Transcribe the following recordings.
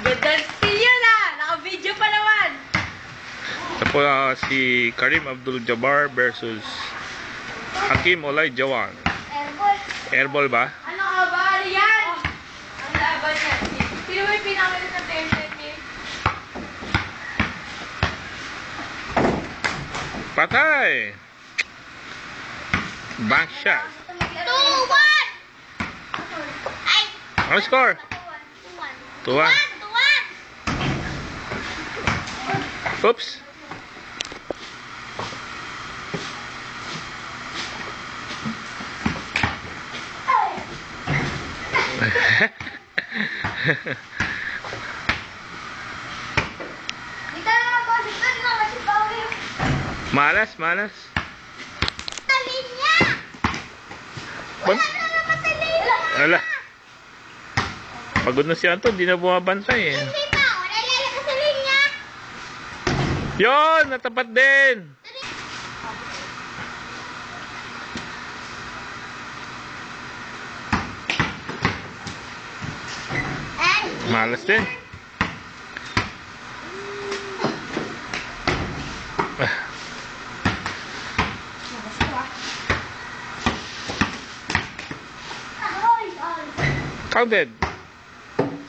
Gandang steal yun ah! Naka-video pa naman! Ito po si Karim Abdul-Jabbar versus Hakeem Olajuwon. Airball. Airball ba? Ano ka ba? Ano yan? Ang laban yan. Sino ba yung pinakalit ng template niya? Patay! Bank shot. 2-1! Ay! Ano score? 2-1. 2-1! Oops. Dito na lang boss. Dito na lang kasi Pauli. Malas, malas. Talin niya! Ban Wala na naman talin niya! Ala. Pagod na si Anton, di na bumabantay eh. Hindi pa! Wala lalabas sa linya! Yon, natapat din. Malas din. Counted.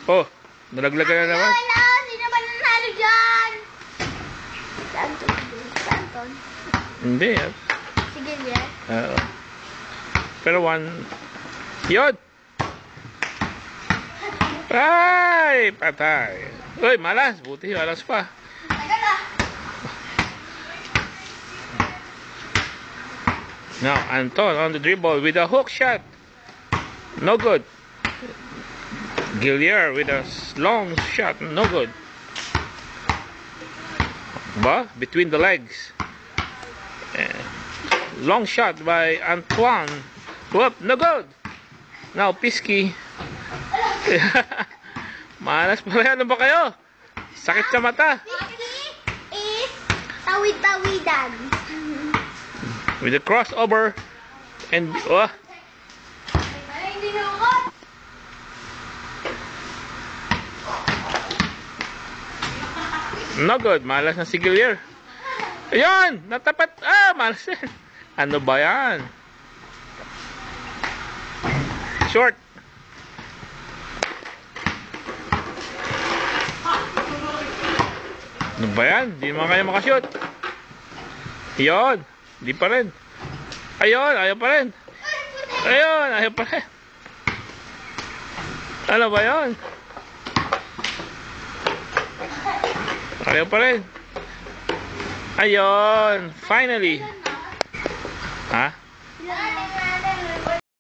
Oh, nalaglagan na naman. Wala! Hindi naman nanalo dyan! Santon. Hindi. Sige, yan. Pero one. Yun. Ay, patay. Uy, malas. Buti, malas pa. Tagal ah! Now, Anton on the dribble with a hook shot. No good. Gillier with a long shot. No good. Ba? Between the legs. Long shot by Antoine. Whoop, no good. Now, Pisky. Malas pa rin. Ano ba kayo? Sakit sa mata. Whiskey is tawid-tawidan. With a crossover. And, oh. Ay, hindi na ako. No good. Malas na si Gillier. Ayun! Natapat. Ah, malas yan. Ano ba yan? Short. Ano ba yan? Hindi naman kaya makashoot. Ayun. Hindi pa rin. Ayun. Ayaw pa rin. Ayun. Ayaw pa rin. Ano ba yan? Ayaw pa rin. Ayun. Finally. Ha?